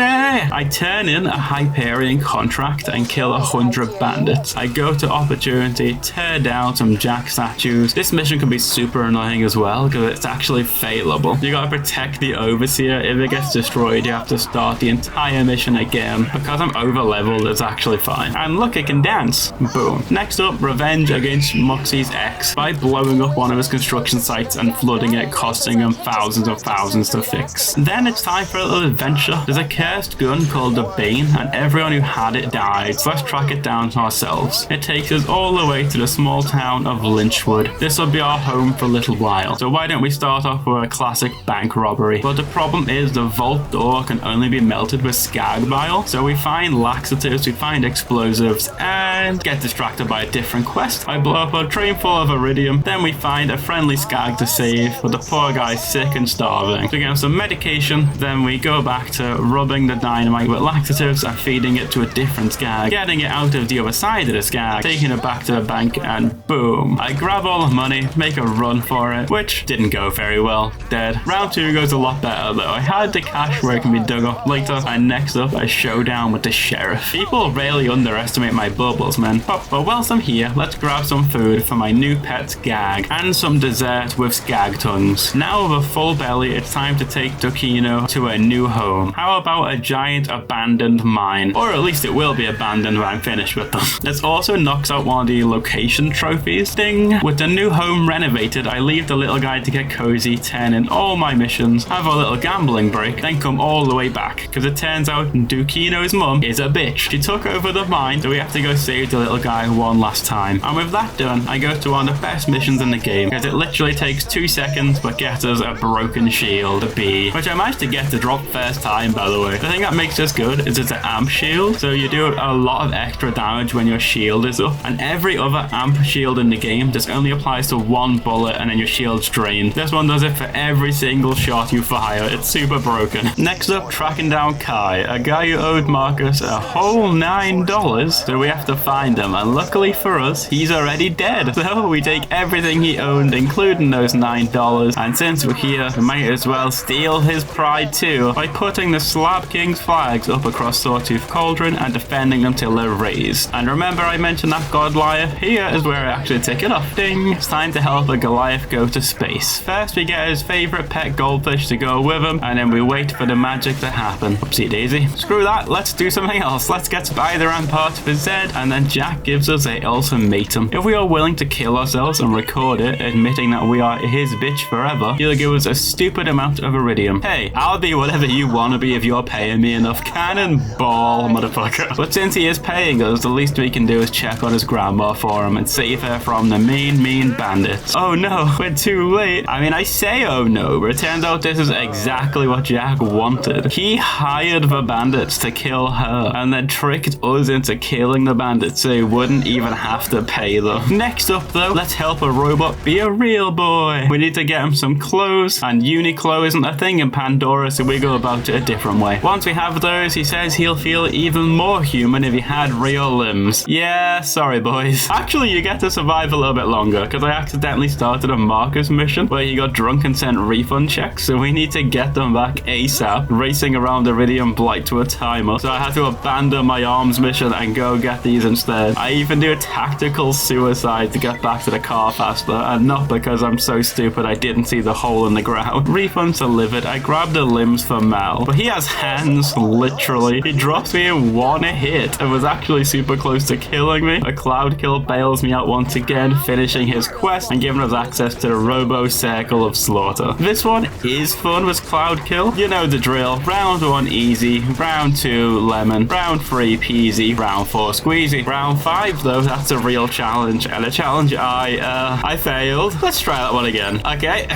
I turn in a Hyperion contract and kill 100 bandits. I go to Opportunity, tear down some Jack statues. This mission can be super annoying as well, because it's actually failable. You gotta protect the Overseer. If it gets destroyed, you have to start the entire mission again. Because I'm over leveled, it's actually fine. And look, it can dance. Boom. Next up, revenge against Muxie's ex by blowing up one of his construction sites and flooding it, costing him thousands of thousands to fix. Then it's time for a little adventure. There's a cursed gun called the Bane, and everyone who had it died, so let's track it down ourselves. It takes us all the way to the small town of Lynchwood. This will be our home for a little while. So why don't we start off with a classic bank robbery? But the problem is the vault door can only be melted with skag bile. So we find laxatives, we find explosives, and get distracted by a different quest. I blow up a train full of iridium, then we find a friendly skag to save, but the poor guy's sick and starving. So we get him some medication, then we go back to rubbing the dynamite with laxatives and feeding it to a different skag, getting it out of the other side of the skag, taking it back to the bank, and boom. I grab all the money, make a run for it, which didn't go very well. Dead. Round 2 goes a lot better though. I had the cash where it can be dug up later, and next up a showdown with the sheriff. People really underestimate my bubbles, man. But whilst I'm here, let's grab some food for my new pet's gag, and some dessert with skag tongues. Now with a full belly, it's time to take Ducino to a new home. How about a giant abandoned mine? Or at least it will be abandoned when I'm finished with them. This also knocks out one of the location trophies. Ding! With the new home renovated, I leave the little guy to get cozy, turn in all my missions, have a little gambling break, then come all the way back, because it turns out Ducino's mum is a bitch. She took over the mine, so we have to go save the little guy one last time. And with that done, I go to one of the best missions in the game, because it literally takes 2 seconds but gets us a broken shield, a B, which I managed to get to drop first time, by the way. The thing that makes this good is it's an amp shield, so you do a lot of extra damage when your shield is up, and every other amp shield in the game just only applies to 1 bullet and then your shield's drained. This one does it for every single shot you fire. It's super broken. Next up, tracking down Kai, a guy who owed Marcus a whole $9, so we have to find him, and luckily for us, he's already dead. So we take everything he owned, including those $9, and since we're here, we might as well steal his pride too by putting the Slab King's flags up across Sawtooth Cauldron and defending them till they're raised. And remember I mentioned that Goliath? Here is where I actually take it off. Ding! It's time to help a Goliath go to space. First we get his favorite pet goldfish to go with him, and then we wait for the magic to happen. Oopsie daisy. Screw that, let's do something else. Let's get Spider and parts for Zed, and then Jack gives us a ultimatum. If we are willing to kill ourselves and record it, admitting that we are his bitch forever, he'll give us a stupid amount of iridium. Hey, I'll be whatever you want to be if you're paying me enough. Cannonball, motherfucker. But since he is paying us, the least we can do is check on his grandma for him and save her from the mean bandits. Oh no, we're too late. I mean, I say oh no, over. It turns out this is exactly what Jack wanted. He hired the bandits to kill her and then tricked us into killing the bandits so he wouldn't even have to pay them. Next up though, let's help a robot be a real boy. We need to get him some clothes, and Uniqlo isn't a thing in Pandora, so we go about it a different way. Once we have those, he says he'll feel even more human if he had real limbs. Yeah, sorry boys. Actually, you get to survive a little bit longer because I accidentally started a Marcus mission where he got drunk and sent refund checks, so we need to get them back ASAP, racing around Iridium Blight to a timer. So I had to abandon my arms mission and go get these instead. I even do a tactical suicide to get back to the car faster, and not because I'm so stupid I didn't see the hole in the ground. Refunds delivered. I grabbed the limbs for Mal, but he has hands, literally. He drops me in one hit and was actually super close to killing me. A cloud kill bails me out once again, finishing his quest and giving us access to the Robo Circle of Slaughter. This one is fun with cloud kill. You know the drill. Round 1 easy, round 2 lemon, round 3 peasy, round 4 squeezy. Round 5 though, that's a real challenge, and a challenge I failed. Let's try that one again. Okay,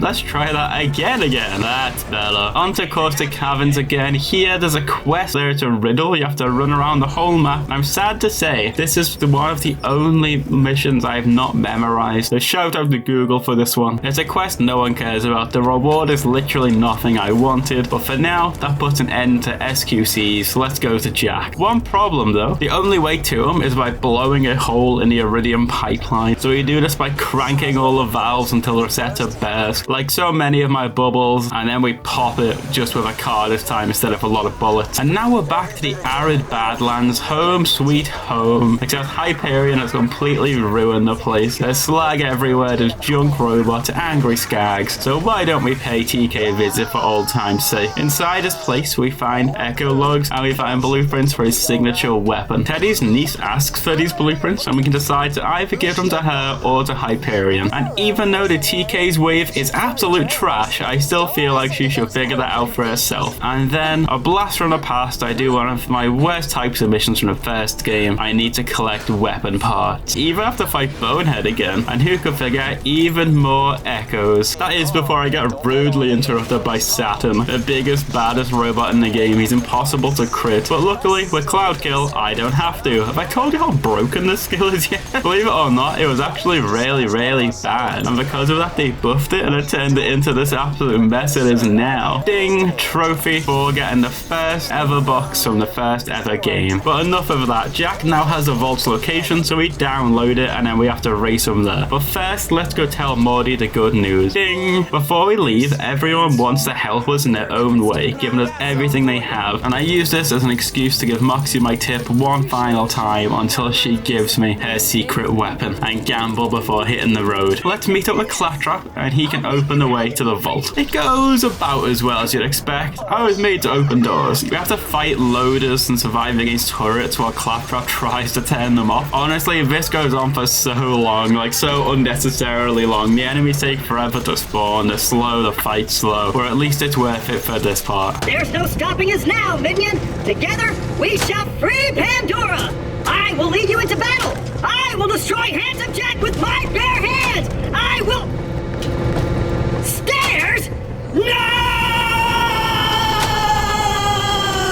let's try that again. That's better. On to Caustic Caverns again. Here there's a quest there to riddle. You have to run around the whole map. I'm sad to say this is one of the only missions I've not memorized. So shout out to Google for this one. It's a quest no one cares about. The reward is literally nothing I wanted, but for now that puts an end to SQCs. So let's go to Jack. One problem though, the only way to him is by blowing a hole in the Iridium pipeline. So we do this by cranking all the valves until they're set to burst, like so many of my bubbles, and then we pop it just with a car this time instead of a lot of bullets. And now we're back to the arid Badlands, home sweet home, except Hyperion has completely ruined the place. There's slag everywhere, there's junk robots, angry skags, so why don't we pay TK a visit for old time's sake? Inside this place we find echo logs and we find blueprints for his signature weapon. Teddy's niece asks for these blueprints and we can decide to either give them to her or to Hyperion. And even though the TK's wave is absolute trash, I still feel like she should figure that out for herself. And then a blast from the past, I do one of my worst types of missions from the first game. I need to collect weapon parts. Even have to fight Bonehead again, and who could figure out even more echoes. That is before I get rudely interrupted by Saturn, the biggest, baddest robot in the game. He's impossible to crit, but luckily with Cloud Kill, I don't have to. Have I told you how broken this skill is yet? Believe it or not, it was actually really bad, and because of that they buffed it and it turned it into this absolute mess it is now. Ding! Trophy for getting the first ever box from the first ever game. But enough of that. Jack now has the vault's location, so we download it and then we have to race him there. But first, let's go tell Morty the good news. Ding! Before we leave, everyone wants to help us in their own way, giving us everything they have, and I use this as an excuse to give Moxie my tip one final time until she gives me her secret weapon and gamble before hitting the road. Let's meet up with Claptrap and he can open the way to the vault. It goes about as well as you'd expect. I was made to open doors. We have to fight loaders and survive against turrets while Claptrap tries to turn them off. Honestly, this goes on for so long, like so unnecessarily long. The enemies take forever to spawn, they're slow, the fight's slow, or at least it's worth it for this part. There's no stopping us now, minion! Together, we shall free Pandora! I will lead you into battle! I will destroy Handsome Jack with my bare hands! I will... Stairs? No!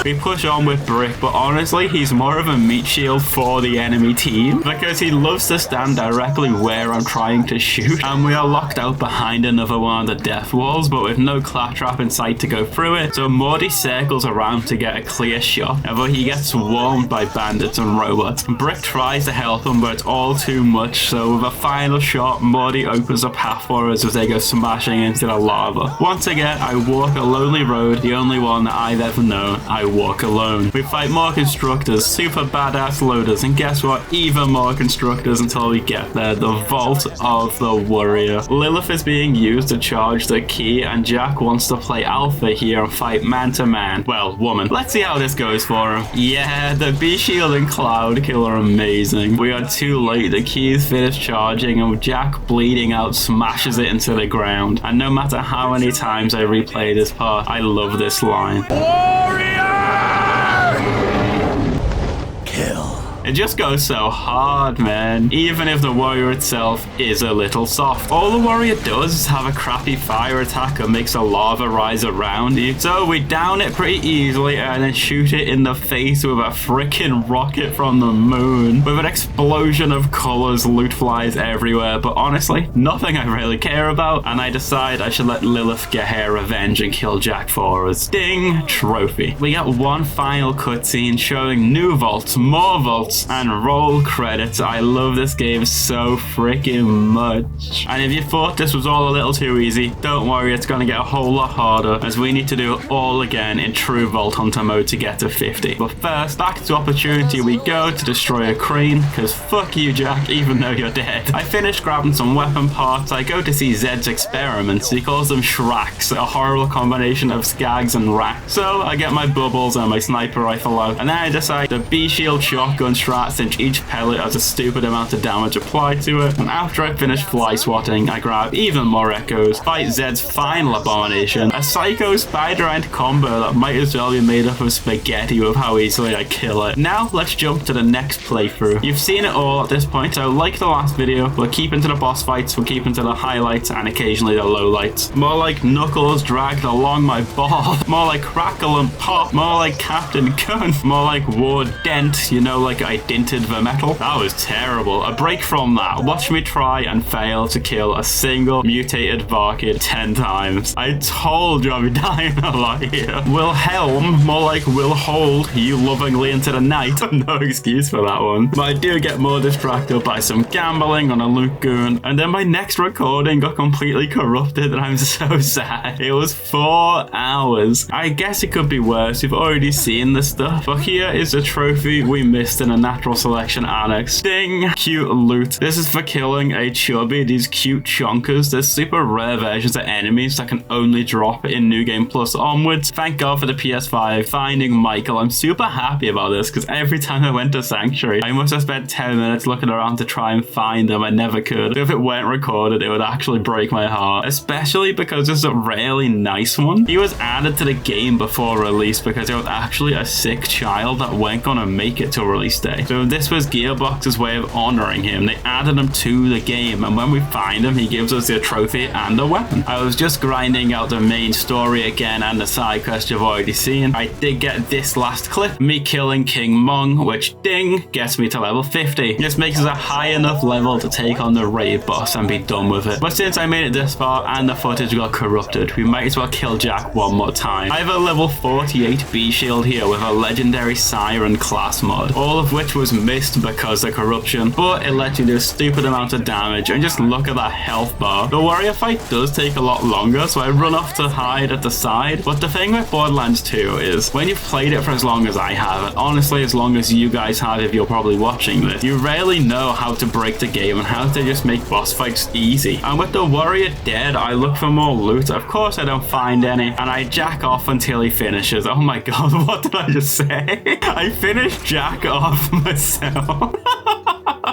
We push on with Brick, but honestly, he's more of a meat shield for the enemy team because he loves to stand directly where I'm trying to shoot, and we are locked out behind another one of the death walls, but with no Claptrap in sight to go through it, so Morty circles around to get a clear shot, but he gets swarmed by bandits and robots. Brick tries to help him, but it's all too much, so with a final shot, Morty opens a path for us as they go smashing into the lava. Once again, I walk a lonely road, the only one that I've ever known. I walk alone. We fight more constructors, super badass loaders, and guess what? Even more constructors until we get there. The Vault of the Warrior. Lilith is being used to charge the key, and Jack wants to play alpha here and fight man to man. Well, woman. Let's see how this goes for him. Yeah, the B-Shield and Cloud Kill are amazing. We are too late. The key is finished charging, and Jack bleeding out smashes it into the ground. And no matter how many times I replay this part, I love this line. It just goes so hard, man. Even if the warrior itself is a little soft. All the warrior does is have a crappy fire attack that makes a lava rise around you. So we down it pretty easily and then shoot it in the face with a freaking rocket from the moon. With an explosion of colors, loot flies everywhere. But honestly, nothing I really care about. And I decide I should let Lilith get her revenge and kill Jack for us. Ding! Trophy. We got one final cutscene showing new vaults, more vaults, and roll credits. I love this game so freaking much. And if you thought this was all a little too easy, don't worry, it's going to get a whole lot harder as we need to do it all again in true Vault Hunter mode to get to 50. But first, back to Opportunity we go to destroy a crane, because fuck you, Jack, even though you're dead. I finished grabbing some weapon parts. I go to see Zed's experiments. He calls them Shracks, a horrible combination of skags and racks. So I get my bubbles and my sniper rifle out, and then I decide the B-Shield shotgun strat, since each pellet has a stupid amount of damage applied to it. And after I finish fly swatting, I grab even more echoes, fight Zed's final abomination, a psycho spider ant combo that might as well be made up of spaghetti with how easily I kill it. Now let's jump to the next playthrough. You've seen it all at this point, so like the last video, we're keeping to the boss fights, we're keeping to the highlights and occasionally the lowlights. More like Knuckles dragged along my ball, more like Crackle and Pop, more like Captain Gun, more like War Dent, you know, like I dented the metal. That was terrible. A break from that. Watch me try and fail to kill a single mutated Varkid 10 times. I told you I'd be dying a lot here. Wilhelm, more like will hold you lovingly into the night. No excuse for that one. But I do get more distracted by some gambling on a loot goon, and then my next recording got completely corrupted and I'm so sad. It was 4 hours. I guess it could be worse. You've already seen this stuff. But here is a trophy we missed in a natural selection annex. Ding! Cute loot. This is for killing a chubby, these cute chonkers. There's super rare versions of enemies that can only drop in New Game Plus onwards. Thank God for the PS5. Finding Michael. I'm super happy about this because every time I went to Sanctuary, I must have spent 10 minutes looking around to try and find them. I never could. If it weren't recorded, it would actually break my heart. Especially because it's a really nice one. He was added to the game before release because he was actually a sick child that weren't gonna make it to release day. So this was Gearbox's way of honoring him. They added him to the game, and when we find him, he gives us a trophy and a weapon. I was just grinding out the main story again and the side quest you've already seen. I did get this last clip, me killing King Mung, which ding, gets me to level 50. This makes us a high enough level to take on the raid boss and be done with it. But since I made it this far and the footage got corrupted, we might as well kill Jack one more time. I have a level 48 B-Shield here with a legendary Siren class mod, all of which was missed because of corruption, but it lets you do a stupid amount of damage, and just look at that health bar. The warrior fight does take a lot longer, so I run off to hide at the side. But the thing with Borderlands 2 is, when you've played it for as long as I have, and honestly as long as you guys have if you're probably watching this, you rarely know how to break the game and how to just make boss fights easy. And with the warrior dead, I look for more loot. Of course I don't find any, and I jack off until he finishes. Oh my god, what did I just say? I finished Jack off myself.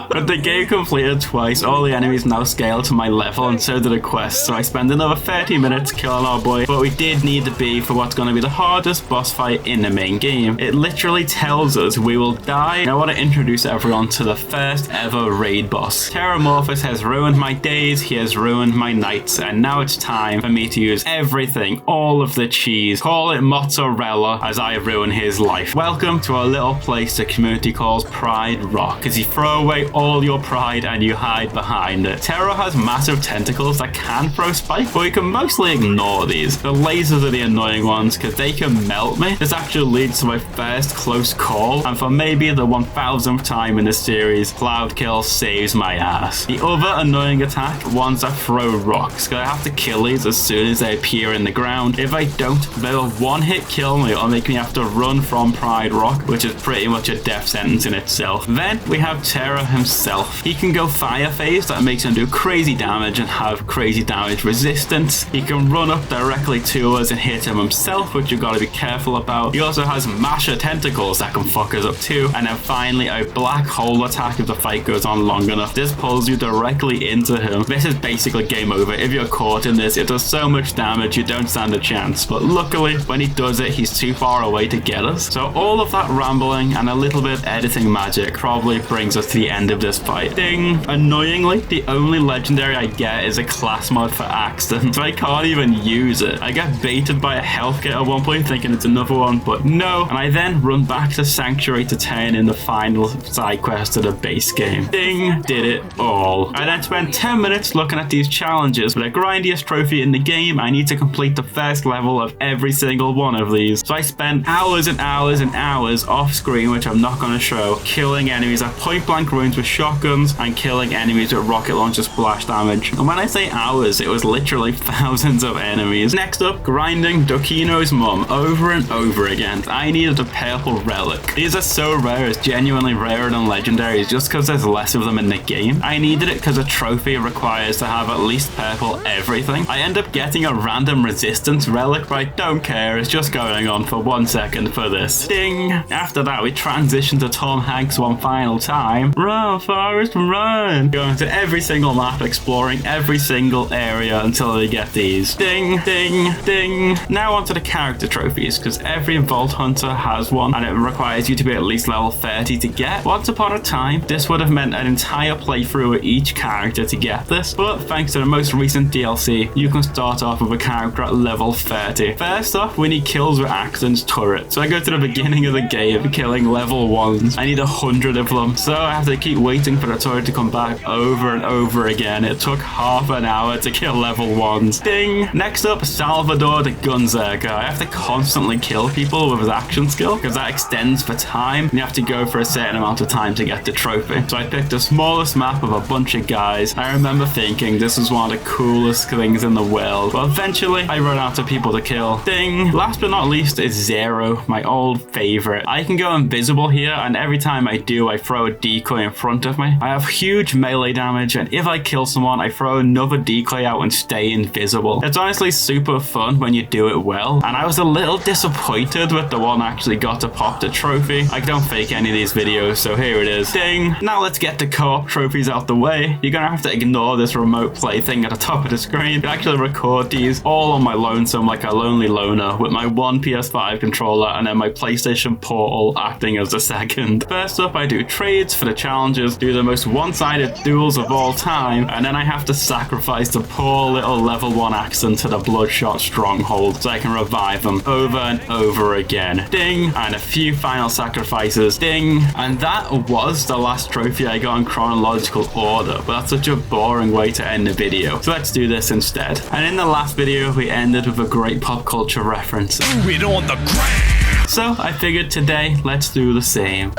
But the game completed twice, all the enemies now scale to my level, and so do the quests, so I spend another 30 minutes killing our boy, but we did need the B for what's going to be the hardest boss fight in the main game. It literally tells us we will die. Now I want to introduce everyone to the first ever raid boss. Terramorphous has ruined my days, he has ruined my nights, and now it's time for me to use everything, all of the cheese, call it mozzarella, as I ruin his life. Welcome to a little place the community calls Pride Rock, as you throw away all your pride and you hide behind it. Terra has massive tentacles that can throw spikes, but we can mostly ignore these. The lasers are the annoying ones because they can melt me. This actually leads to my first close call, and for maybe the 1000th time in this series, Cloudkill saves my ass. The other annoying attack, ones that throw rocks, because I have to kill these as soon as they appear in the ground. If I don't, they'll one-hit kill me or make me have to run from Pride Rock, which is pretty much a death sentence in itself. Then we have Terra himself himself. He can go fire phase, that makes him do crazy damage and have crazy damage resistance. He can run up directly to us and hit him himself, which you've got to be careful about. He also has masher tentacles that can fuck us up too. And then finally a black hole attack if the fight goes on long enough. This pulls you directly into him. This is basically game over. If you're caught in this, it does so much damage you don't stand a chance. But luckily, when he does it, he's too far away to get us. So all of that rambling and a little bit of editing magic probably brings us to the end of this fight. Ding! Annoyingly, the only legendary I get is a class mod for Axton, so I can't even use it. I get baited by a health kit at one point thinking it's another one, but no. And I then run back to Sanctuary to turn in the final side quest of the base game. Ding! Did it all. I then spent 10 minutes looking at these challenges. For the grindiest trophy in the game, I need to complete the first level of every single one of these. So I spent hours and hours and hours off screen, which I'm not going to show, killing enemies at point blank range with shotguns and killing enemies with rocket launcher splash damage. And when I say hours, it was literally thousands of enemies. Next up, grinding Dokino's mum over and over again. I needed a purple relic. These are so rare, it's genuinely rarer than legendaries just because there's less of them in the game. I needed it because a trophy requires to have at least purple everything. I end up getting a random resistance relic, but I don't care, it's just going on for 1 second for this. Ding! After that, we transition to Tom Hanks one final time. Run, Forrest, run! Going to every single map, exploring every single area until we get these. Ding, ding, ding. Now onto the character trophies, because every Vault Hunter has one, and it requires you to be at least level 30 to get. Once upon a time, this would have meant an entire playthrough with each character to get this, but thanks to the most recent DLC, you can start off with a character at level 30. First off, we need kills with Axton's turret. So I go to the beginning of the game, killing level 1s. I need 100 of them, so I have to keep waiting for the turret to come back over and over again. It took half an hour to kill level 1s. Ding! Next up, Salvador the Gunzerker. I have to constantly kill people with his action skill, because that extends for time, and you have to go for a certain amount of time to get the trophy. So I picked the smallest map of a bunch of guys. I remember thinking this was one of the coolest things in the world, but eventually I run out of people to kill. Ding! Last but not least is Zero, my old favorite. I can go invisible here, and every time I do, I throw a decoy in front of me. I have huge melee damage, and if I kill someone, I throw another decoy out and stay invisible. It's honestly super fun when you do it well, and I was a little disappointed with the one I actually got to pop the trophy. I don't fake any of these videos, so here it is. Ding! Now let's get the co-op trophies out the way. You're gonna have to ignore this remote play thing at the top of the screen. I actually record these all on my lonesome like a lonely loner with my one PS5 controller and then my PlayStation Portal acting as the second. First up, I do trades for the challenges, do the most one-sided duels of all time, and then I have to sacrifice the poor little level 1 Axton to the Bloodshot Stronghold so I can revive them over and over again. Ding! And a few final sacrifices. Ding! And that was the last trophy I got in chronological order, but that's such a boring way to end the video. So let's do this instead. And in the last video, we ended with a great pop culture reference. Do it on the ground! So I figured today, let's do the same.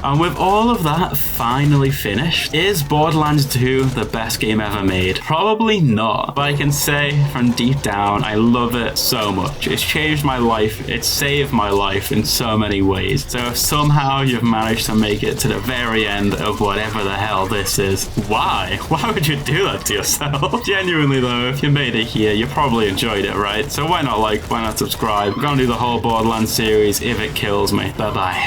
And with all of that finally finished, is Borderlands 2 the best game ever made? Probably not, but I can say from deep down, I love it so much. It's changed my life, it's saved my life in so many ways. So if somehow you've managed to make it to the very end of whatever the hell this is, why? Why would you do that to yourself? Genuinely though, if you made it here, you probably enjoyed it, right? So why not like, why not subscribe? I'm gonna do the whole Borderlands series if it kills me. Bye bye.